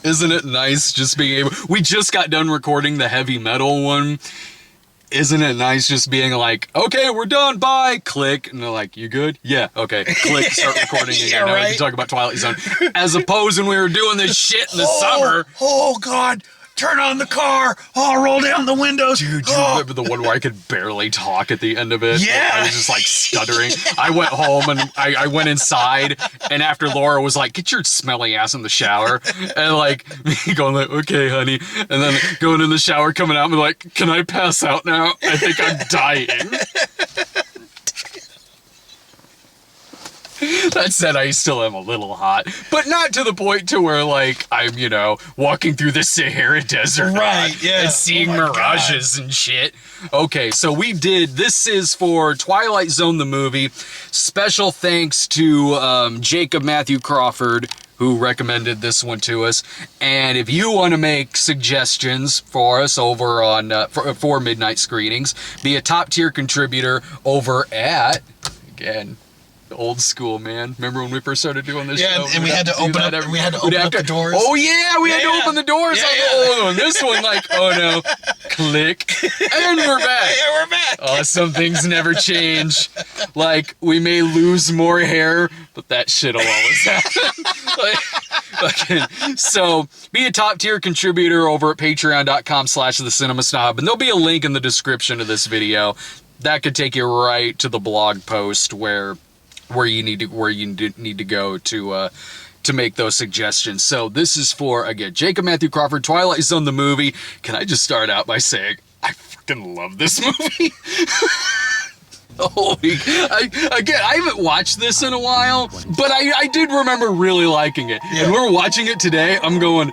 Isn't it nice just being able... We just got done recording the heavy metal one. Isn't it nice just being like, okay, we're done, bye, click. And they're like, you good? Yeah, okay, click, start recording again. Yeah, Now we right. can talk about Twilight Zone. As opposed when we were doing this shit in the summer. Oh, God. Turn on the car. Oh, roll down the windows. Dude, do you remember the one where I could barely talk at the end of it? Yeah. I was just like stuttering. I went home and I went inside, and after Laura was like, get your smelly ass in the shower. And like, me going like, okay, honey. And then going in the shower, coming out and be like, can I pass out now? I think I'm dying. That said, I still am a little hot, but not to the point to where, like, I'm, you know, walking through the Sahara Desert Right, yeah. and seeing Oh my mirages and shit. Okay, so we did, this is for Twilight Zone the movie. Special thanks to Jacob Matthew Crawford, who recommended this one to us. And if you want to make suggestions for us over on, for midnight screenings, be a top tier contributor over at, again, old school, man. Remember when we first started doing this show? Yeah, and we had to open up the doors. Oh yeah, we had to open the doors Yeah, on yeah. the old one. This one, like, oh no, click, and we're back. Yeah, we're back. Oh, some things never change. Like, we may lose more hair, but that shit'll always happen. So, be a top tier contributor over at patreon.com/thecinemasnob, and there'll be a link in the description of this video. That could take you right to the blog post where you need to go to make those suggestions. So this is for, again, Jacob Matthew Crawford, Twilight Zone the movie. Can I just start out by saying I fucking love this movie? I haven't watched this in a while, but I did remember really liking it. Yeah. And we're watching it today, I'm going,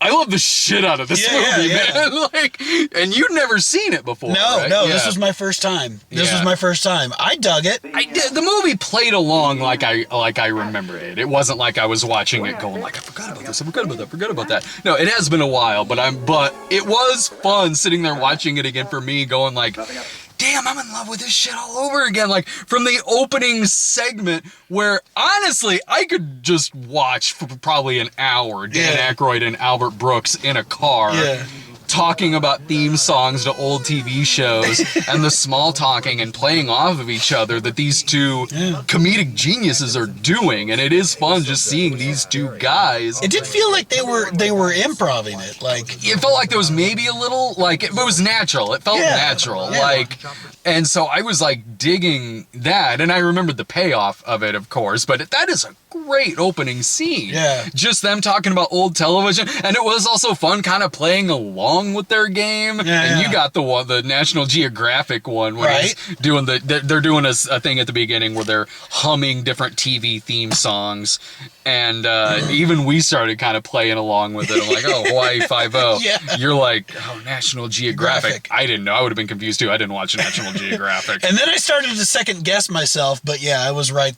I love the shit out of this movie, man. Like, and you'd never seen it before, right? No, Yeah. this was my first time. This Yeah. was my first time. I dug it. The movie played along like I remember it. It wasn't like I was watching it going like, I forgot about this, I forgot about that. No, it has been a while, but it was fun sitting there watching it again for me, going like, damn, I'm in love with this shit all over again. Like, from the opening segment where, honestly, I could just watch for probably an hour Dan Aykroyd and Albert Brooks in a car talking about theme songs to old TV shows and the small talking and playing off of each other that these two comedic geniuses are doing. And it is fun just seeing these two guys. It did feel like they were improvising it. Like, It felt like there was maybe a little, like, it was natural. It felt natural. Yeah. Like, and so I was like digging that, and I remembered the payoff of it, of course, but that is a great opening scene. Yeah. Just them talking about old television, and it was also fun kind of playing along with their game. And you got the National Geographic one when Right. it's doing they're doing a thing at the beginning where they're humming different TV theme songs, and even we started kind of playing along with it. I'm like, oh, Hawaii 5-0. Yeah. You're like, oh, National Geographic. Graphic. I didn't know. I would have been confused too. I didn't watch National Geographic. and then I started to second guess myself, but yeah, I was right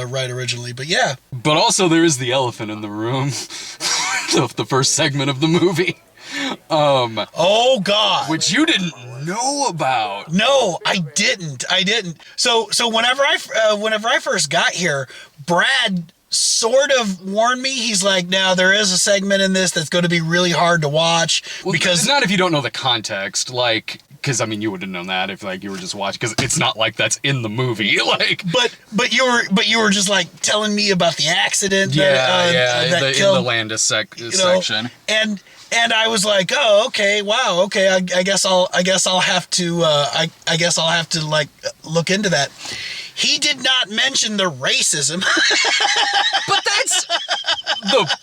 right originally. But yeah, But also there is the elephant in the room. the first segment of the movie. oh God, Which you didn't know about. no, I didn't. So whenever I first got here, Brad sort of warned me. He's like, now there is a segment in this that's going to be really hard to watch because It's not if you don't know the context, like, because I mean you would have known that if like you were just watching, because it's not like that's in the movie, like. But you were just like telling me about the accident that in killed the Landis section. And I was like, oh, okay, wow, okay. I guess I'll have to like look into that. He did not mention the racism. But that's the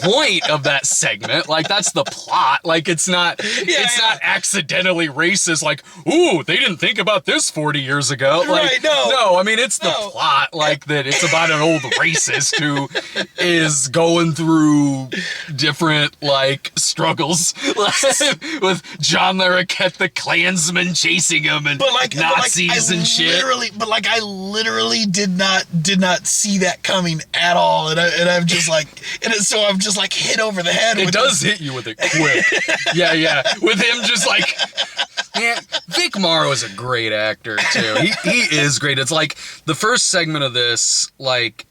point of that segment. Like, that's the plot. Like, it's not not accidentally racist. Like, ooh, they didn't think about this 40 years ago. Like, Right, no. No, I mean, it's the plot. Like, that it's about an old racist who is going through different, like, struggles. With John Larroquette, the Klansman, chasing him, and Nazis and shit. I literally did not see that coming at all, and I'm just like, so I'm just like hit over the head. It does hit you with it quick. yeah. With him just like, man, Vic Morrow is a great actor too. He is great. It's like the first segment of this, like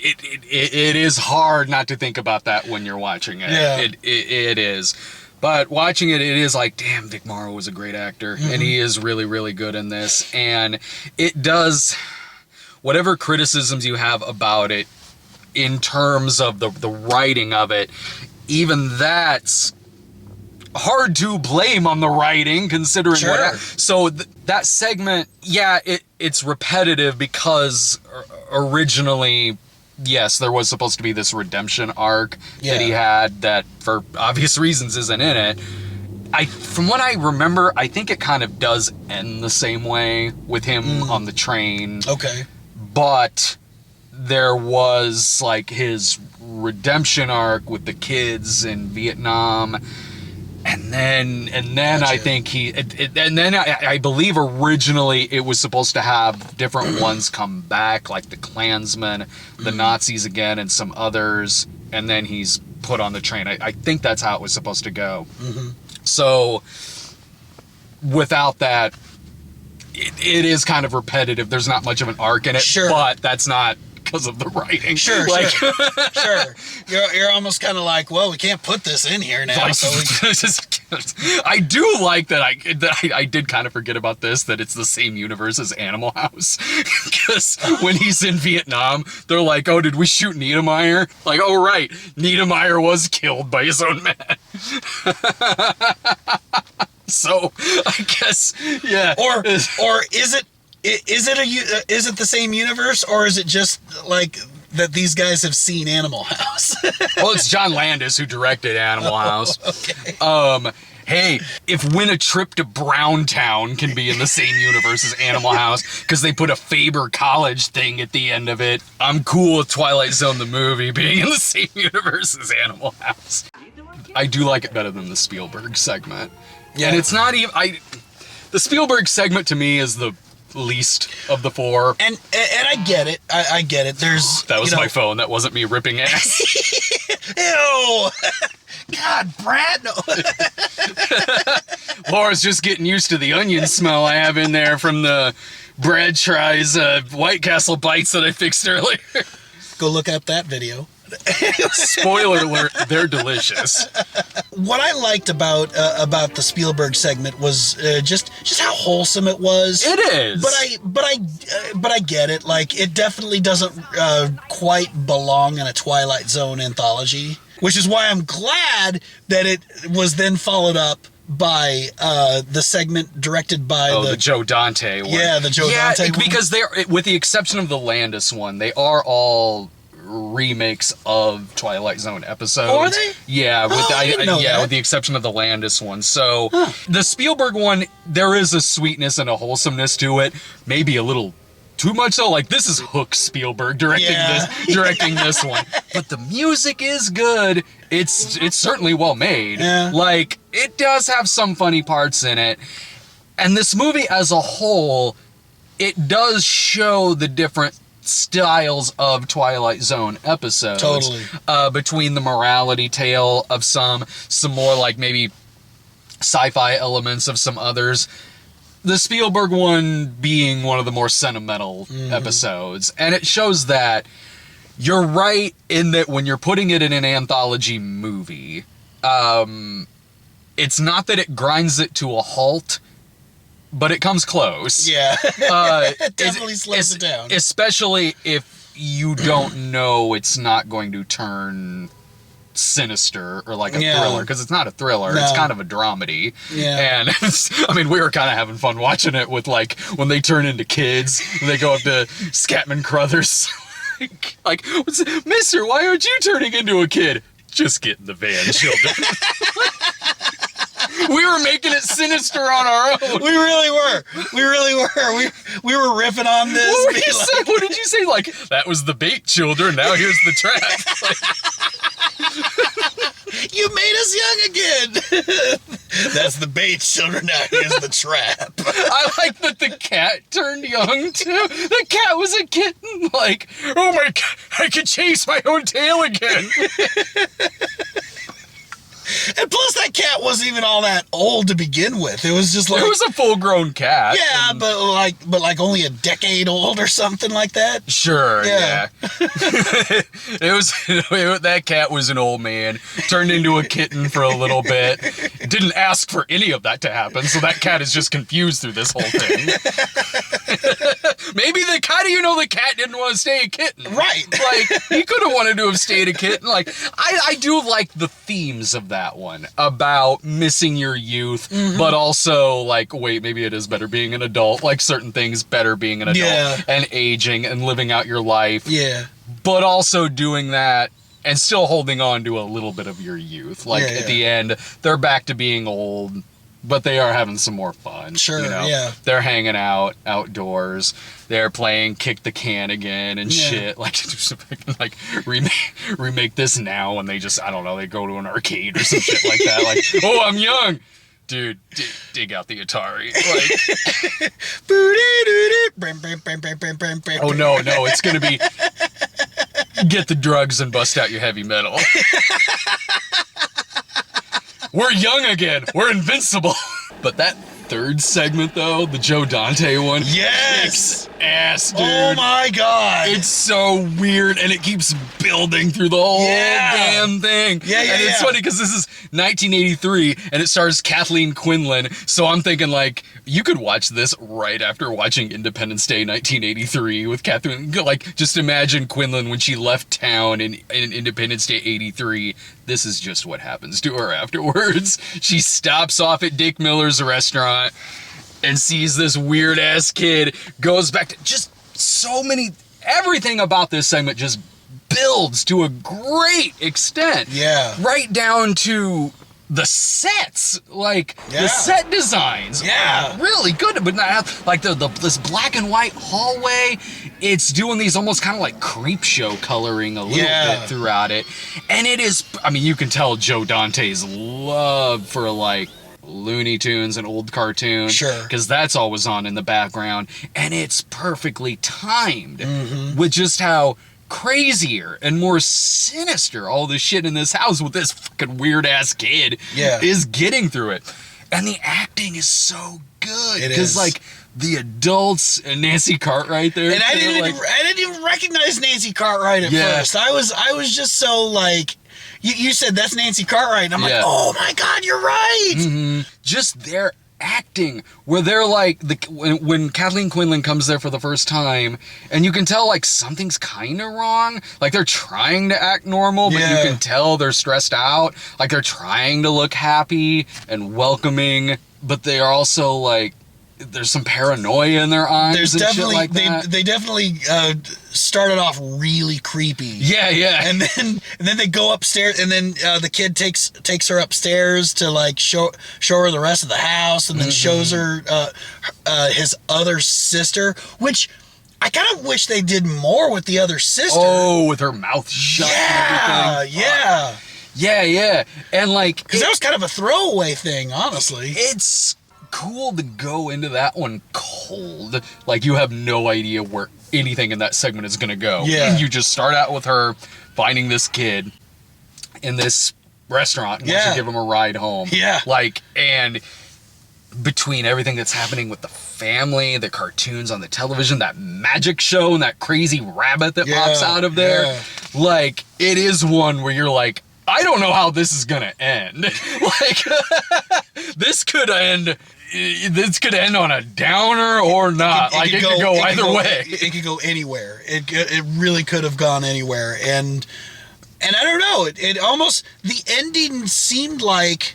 it is hard not to think about that when you're watching it. Yeah. It is. But watching it is like, damn, Vic Morrow was a great actor. And he is really, really good in this. And it does, whatever criticisms you have about it in terms of the writing of it, even that's hard to blame on the writing, considering so that segment, yeah, it's repetitive because originally, yes, there was supposed to be this redemption arc that he had that, for obvious reasons, isn't in it. From what I remember, I think it kind of does end the same way with him on the train. Okay. But there was like his redemption arc with the kids in Vietnam. And then gotcha. I think I believe originally it was supposed to have different ones come back, like the Klansmen, the Nazis again, and some others, and then he's put on the train. I think that's how it was supposed to go. So without that, it is kind of repetitive. There's not much of an arc in it, but that's not because of the writing. Sure. You're almost kind of like, well, we can't put this in here now. I do like that I did kind of forget about this, that it's the same universe as Animal House. Because when he's in Vietnam, they're like, oh, did we shoot Niedermeyer? Like, oh, right, Niedermeyer was killed by his own men. So, I guess, yeah. Or is it the same universe, or is it just like that these guys have seen Animal House? Well, it's John Landis who directed Animal House. Okay. Hey, if Win a Trip to Browntown can be in the same universe as Animal House because they put a Faber College thing at the end of it, I'm cool with Twilight Zone the movie being in the same universe as Animal House. I do like it better than the Spielberg segment. Yeah. And it's not even... the Spielberg segment to me is the least of the four. And I get it. I get it. There's... That was my phone. That wasn't me ripping ass. Ew! God, Brad, no. Laura's just getting used to the onion smell I have in there from the Brad tries White Castle bites that I fixed earlier. Go look up that video. Spoiler alert, they're delicious. What I liked about the Spielberg segment was just how wholesome it was. It is. But I get it. Like, it definitely doesn't quite belong in a Twilight Zone anthology, which is why I'm glad that it was then followed up by the segment directed by the Joe Dante one. Yeah, the Joe Dante one. Because they're, with the exception of the Landis one, they are all remakes of Twilight Zone episodes. Oh, are they? Yeah, that. With the exception of the Landis one. So the Spielberg one, there is a sweetness and a wholesomeness to it. Maybe a little too much so. Like, this is Hook Spielberg directing this one. But the music is good. It's certainly well made. Yeah. Like, it does have some funny parts in it. And this movie as a whole, it does show the different styles of Twilight Zone episodes. Totally. Between the morality tale of some more like maybe sci-fi elements of some others. The Spielberg one being one of the more sentimental episodes. And it shows that you're right in that when you're putting it in an anthology movie, it's not that it grinds it to a halt, but it comes close. Yeah. It definitely slows it down. Especially if you don't know it's not going to turn sinister or like a thriller, because it's not a thriller. No. It's kind of a dramedy. Yeah. And I mean, we were kind of having fun watching it with, like, when they turn into kids and they go up to Scatman Crothers. like, Mister, why aren't you turning into a kid? Just get in the van, children. We were making it sinister on our own. We really were. We were riffing on this. What did you say? Like, that was the bait, children. Now here's the trap. You made us young again. That's the bait, children. Now here's the trap. I like that the cat turned young too. The cat was a kitten. Like, oh my God, I could chase my own tail again. And plus, that cat wasn't even all that old to begin with. It was just like It was a full-grown cat. yeah, but like only a decade old or something like that. Sure, Yeah. It was that cat was an old man, turned into a kitten for a little bit. Didn't ask for any of that to happen, so that cat is just confused through this whole thing. Maybe how do you know the cat didn't want to stay a kitten? Right. Like, he could have wanted to have stayed a kitten. Like, I do like the themes of that one about missing your youth, but also like, wait, maybe it is better being an adult. Like certain things better being an adult and aging and living out your life. Yeah. But also doing that and still holding on to a little bit of your youth. Like at the end, they're back to being old, but they are having some more fun. Sure, you know? yeah. They're hanging out outdoors. They're playing kick the can again and shit. Like, like remake this now, and they just, I don't know, they go to an arcade or some shit like that. Like, oh, I'm young. Dude, dig out the Atari. Like, oh no, it's gonna be get the drugs and bust out your heavy metal. We're young again. We're invincible. But that third segment, though, the Joe Dante one, Yes! ass, dude. Oh my god! It's so weird, and it keeps building through the whole damn thing. Yeah, And it's funny because this is 1983, and it stars Kathleen Quinlan. So I'm thinking, like, you could watch this right after watching Independence Day 1983 with Kathleen. Like, just imagine Quinlan when she left town in Independence Day 83. This is just what happens to her afterwards. She stops off at Dick Miller's restaurant and sees this weird ass kid, goes back to just so many, everything about this segment just builds to a great extent. Yeah. Right down to the sets, like the set designs are really good, but not like this black and white hallway. It's doing these almost kind of like creep show coloring a little bit throughout it, and it is. I mean, you can tell Joe Dante's love for like Looney Tunes and old cartoons, sure, because that's always on in the background, and it's perfectly timed with just how crazier and more sinister all this shit in this house with this fucking weird ass kid is getting through it. And the acting is so good because like the adults and Nancy Cartwright there, and I didn't even recognize Nancy Cartwright at first. I was just so like, you said that's Nancy Cartwright, and I'm like, oh my god, you're right. Just their acting, where they're like, when Kathleen Quinlan comes there for the first time, and you can tell like something's kind of wrong. Like they're trying to act normal, but you can tell they're stressed out. Like they're trying to look happy and welcoming, but they are also like, there's some paranoia in their eyes. There's and definitely shit like that. they definitely started off really creepy. Yeah. And then they go upstairs, and then the kid takes her upstairs to like show her the rest of the house, and then shows her his other sister, which I kind of wish they did more with the other sister. Oh, with her mouth shut and everything. Yeah. And like, because that was kind of a throwaway thing, honestly. It's cool to go into that one cold. Like, you have no idea where anything in that segment is going to go. Yeah. You just start out with her finding this kid in this restaurant and wants to give him a ride home. Yeah. Like, and between everything that's happening with the family, the cartoons on the television, that magic show, and that crazy rabbit that pops out of there, like, it is one where you're like, I don't know how this is gonna end. Like, this could end on a downer or not. It could go either way. It could go anywhere. It really could have gone anywhere. And I don't know. It almost, the ending seemed like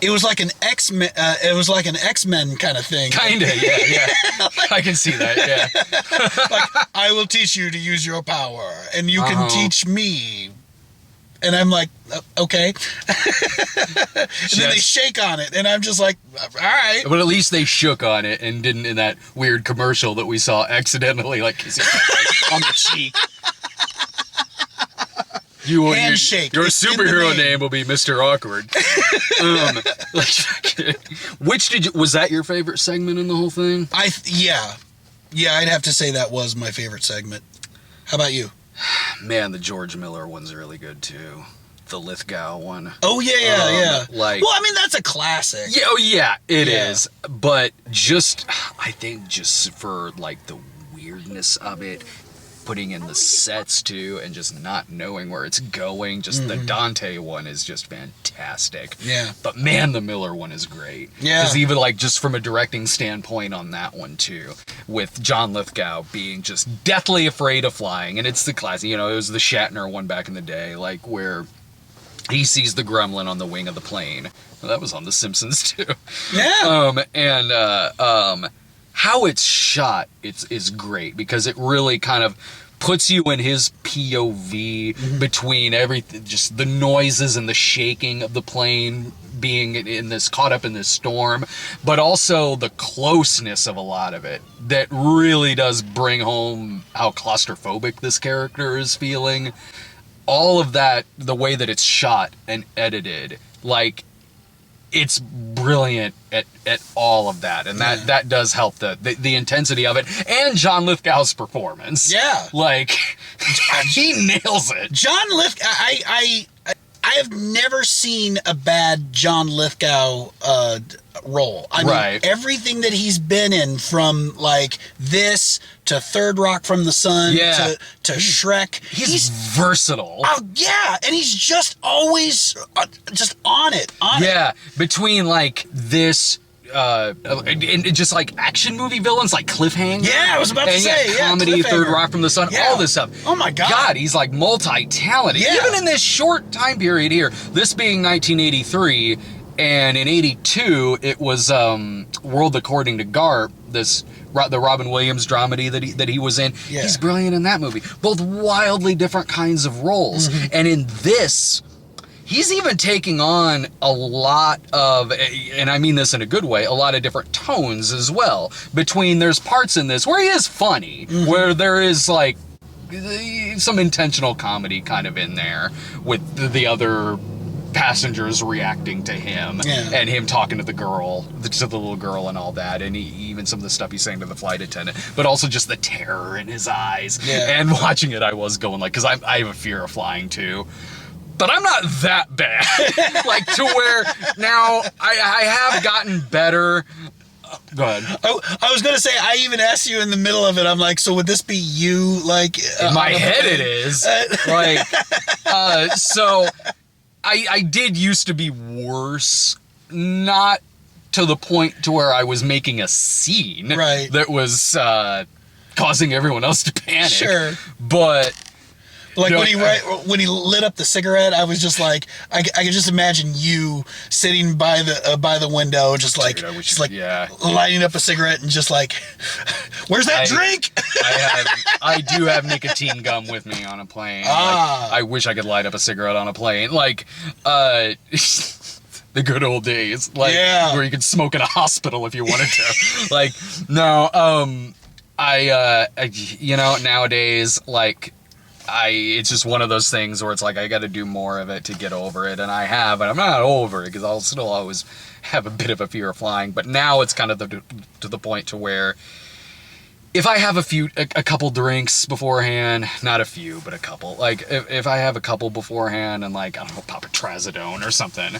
it was like an X-Men. It was like an X-Men kind of thing. Kinda, yeah. I can see that. Yeah. Like, I will teach you to use your power, and you can teach me. And I'm like, okay. And then they shake on it, and I'm just like, all right. But at least they shook on it and didn't, in that weird commercial that we saw, accidentally like kissing on the cheek. Handshake. Your superhero name will be Mr. Awkward. Was that your favorite segment in the whole thing? Yeah, I'd have to say that was my favorite segment. How about you? Man, the George Miller one's really good too. the Lithgow one. Oh yeah. Like, well, I mean, that's a classic. Yeah, oh yeah, it is. But I think just for like the weirdness of it, putting in the sets too, and just not knowing where it's going. Just the Dante one is just fantastic. Yeah. But man, the Miller one is great. Yeah. Because even like just from a directing standpoint on that one too, with John Lithgow being just deathly afraid of flying, and it's the classic. You know, it was the Shatner one back in the day, like where he sees the gremlin on the wing of the plane. Well, that was on The Simpsons too. Yeah. How it's shot is great because it really kind of puts you in his POV between everything, just the noises and the shaking of the plane being caught up in this storm, but also the closeness of a lot of it that really does bring home how claustrophobic this character is feeling. All of that, the way that it's shot and edited, like, it's brilliant at all of that, and that does help the intensity of it, and John Lithgow's performance. Yeah, like he nails it. John Lithgow. I have never seen a bad John Lithgow role. I mean, everything that he's been in, from like this to Third Rock from the Sun to Shrek. He's versatile. Oh yeah, and he's just always just on it. Between like this and just like action movie villains like Cliffhanger. Yeah, I was about to say, comedy, Third Rock from the Sun, all this stuff. Oh my God. God, he's like multi-talented. Yeah. Even in this short time period here, this being 1983, and in 82, it was World According to Garp, the Robin Williams dramedy that he was in. Yeah. He's brilliant in that movie. Both wildly different kinds of roles. And in this, he's even taking on a lot of, and I mean this in a good way, a lot of different tones as well. There's parts in this where he is funny, where there is like some intentional comedy kind of in there with the other passengers reacting to him and him talking to the little girl and all that, and even some of the stuff he's saying to the flight attendant, but also just the terror in his eyes. And watching it, I was going like, because I have a fear of flying too. But I'm not that bad. Like, to where now I have gotten better. Go ahead. I was going to say, I even asked you in the middle of it, I'm like, so would this be you? Like, in my head it is. Like, so I did used to be worse. Not to the point to where I was making a scene that was causing everyone else to panic. Sure. But like when he lit up the cigarette, I was just like, I could just imagine you sitting by the window, just like, lighting up a cigarette and just like, where's that drink? I do have nicotine gum with me on a plane. Like, I wish I could light up a cigarette on a plane. Like, the good old days, like where you could smoke in a hospital if you wanted to. Like, no, nowadays, like, it's just one of those things where it's like I got to do more of it to get over it, and I have, and I'm not over it because I'll still always have a bit of a fear of flying. But now it's kind of to the point to where if I have a couple drinks beforehand, not a few, but a couple, like if I have a couple beforehand and like, I don't know, pop a trazodone or something,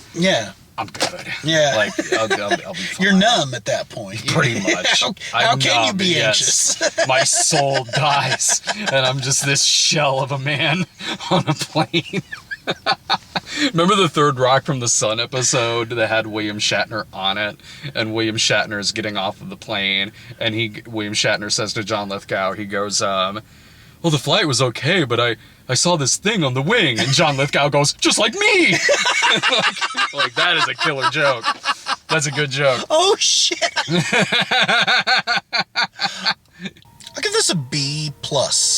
I'm good. Yeah. Like, I'll be fine. You're numb at that point. Pretty much. How can you be anxious? My soul dies, and I'm just this shell of a man on a plane. Remember the Third Rock from the Sun episode that had William Shatner on it, and William Shatner is getting off of the plane, and William Shatner says to John Lithgow, he goes, well, the flight was okay, but I saw this thing on the wing, and John Lithgow goes, just like me! like, that is a killer joke. That's a good joke. Oh, shit! I'll give this a B+.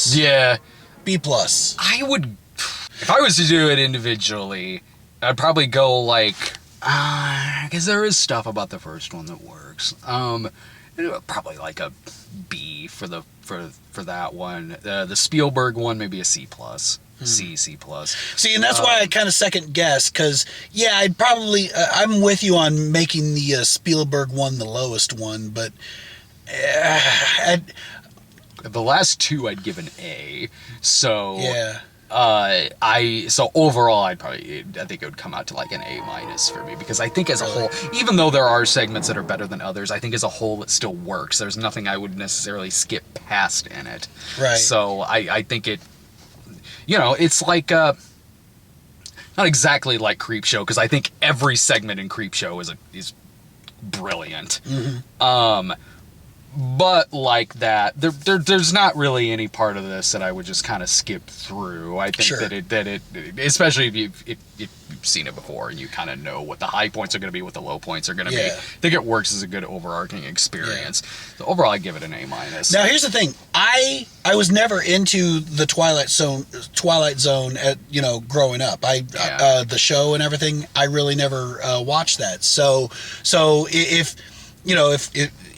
Yeah. B+. I would, if I was to do it individually, I'd probably go like, because there is stuff about the first one that works. Probably like a B for that one. The Spielberg one, maybe a C+. C+. See, and that's why I kind of second guess, because, I'd probably, I'm with you on making the Spielberg one the lowest one, but the last two I'd give an A, so so overall, I think it would come out to like an A- for me, because I think as a whole, even though there are segments that are better than others, I think as a whole it still works. There's nothing I would necessarily skip past in it. Right. So I think it, it's like, not exactly like Creepshow, because I think every segment in Creepshow is brilliant. Mm-hmm. But like that, there's not really any part of this that I would just kind of skip through. I think that it, especially if you've seen it before and you kind of know what the high points are going to be, what the low points are going to be. I think it works as a good overarching experience. So overall, I give it an A-. Now here's the thing: I was never into the Twilight Zone at growing up. The show and everything. I really never watched that. So if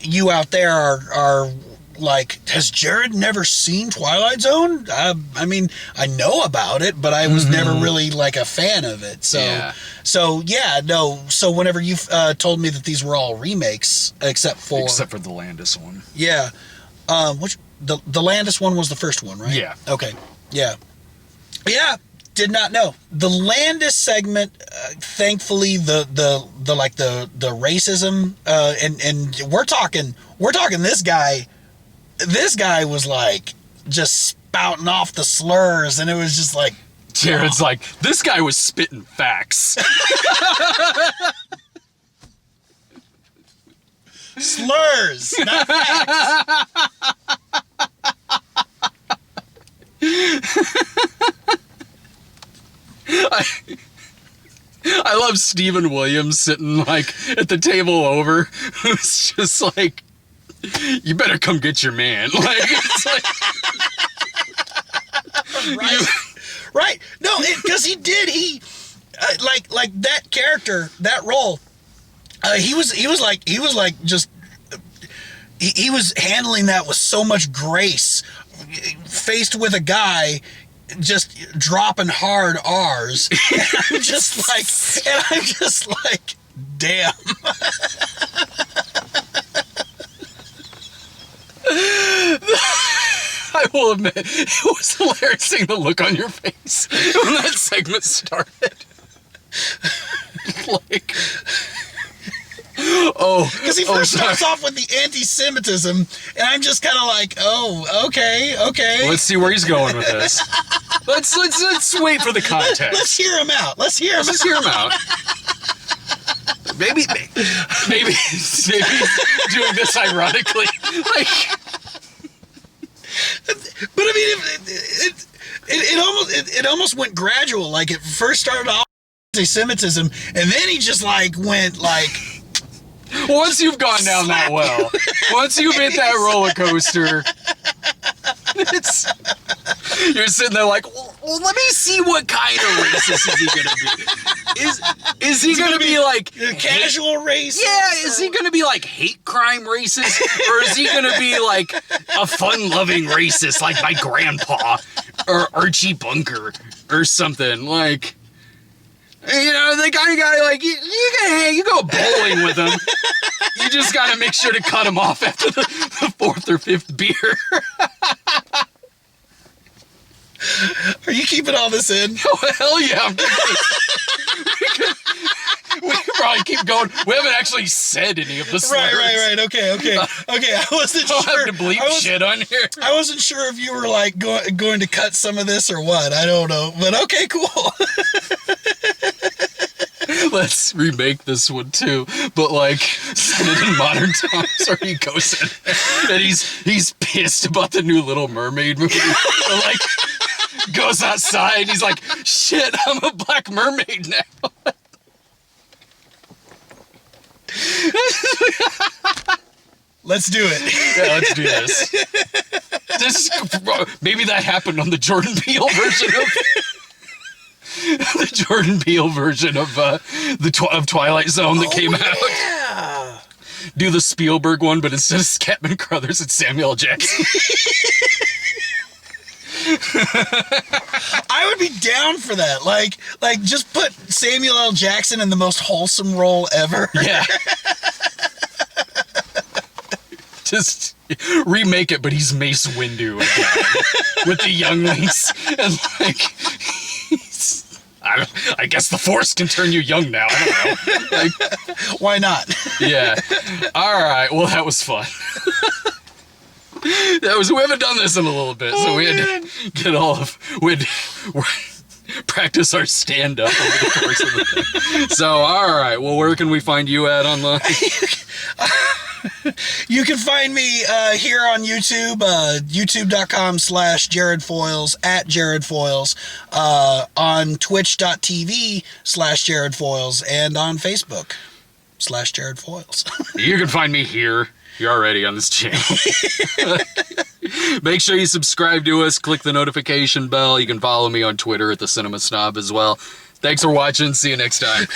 you out there are like, has Jerrid never seen Twilight Zone? I mean, I know about it, but I was never really like a fan of it. So whenever you told me that these were all remakes, except for the Landis one. Yeah. Which the Landis one was the first one, right? Yeah. Okay. Yeah. Yeah. Did not know the Landis segment. Thankfully, the racism and we're talking this guy. This guy was like just spouting off the slurs, and it was just like Jerrid's like, this guy was spitting facts. Slurs, not facts. I love Stephen Williams sitting like at the table over, who's just like, you better come get your man. Like, it's like, right. No, because he like that character, that role. He was handling that with so much grace, faced with a guy just dropping hard R's. And I'm just like, damn. I will admit, it was hilarious seeing the look on your face when that segment started. Like, because he first starts off with the anti-Semitism, and I'm just kind of like, oh, okay. Let's see where he's going with this. Let's wait for the context. Let's hear him out. Let's hear him out. Maybe he's doing this ironically. Like, but I mean, it almost went gradual. Like, it first started off anti-Semitism, and then he just like went like. Once you've gone down that well, once you've hit that roller coaster, you're sitting there like, well, let me see what kind of racist is he gonna be. Is he gonna be like casual racist? Yeah, is he gonna be like hate crime racist, or is he gonna be like a fun-loving racist like my grandpa or Archie Bunker or something like? The kind of guy, like, you go bowling with him. You just gotta make sure to cut him off after the fourth or fifth beer. Are you keeping all this in? Oh, hell yeah. I'm keeping this. We could probably keep going. We haven't actually said any of the slurs. Right. Okay. I wasn't sure. I'll have to bleep shit on here. I wasn't sure if you were, like, going to cut some of this or what. I don't know. But okay, cool. Let's remake this one too, but like set it in modern times, or he goes in and he's pissed about the new Little Mermaid movie. Or like goes outside, he's like, shit, I'm a black mermaid now. Let's do it. Yeah, let's do this. Maybe that happened on the Jordan Peele version of of Twilight Zone that came out. Yeah. Do the Spielberg one, but instead of Scatman Crothers, it's Samuel L. Jackson. I would be down for that. Like just put Samuel L. Jackson in the most wholesome role ever. Yeah. Just remake it, but he's Mace Windu again with the younglings, and like, I guess the Force can turn you young now. I don't know. Like, why not? yeah. All right. Well, that was fun. We haven't done this in a little bit, so we had to get we'd practice our stand-up over the course of the thing. So, all right. Well, where can we find you at online? You can find me here on YouTube, youtube.com/JerridFoils, @JerridFoils, on twitch.tv/JerridFoils, and on Facebook/JerridFoils. You can find me here. You're already on this channel. Make sure you subscribe to us, click the notification bell. You can follow me on Twitter @TheCinemaSnob as well. Thanks for watching. See you next time.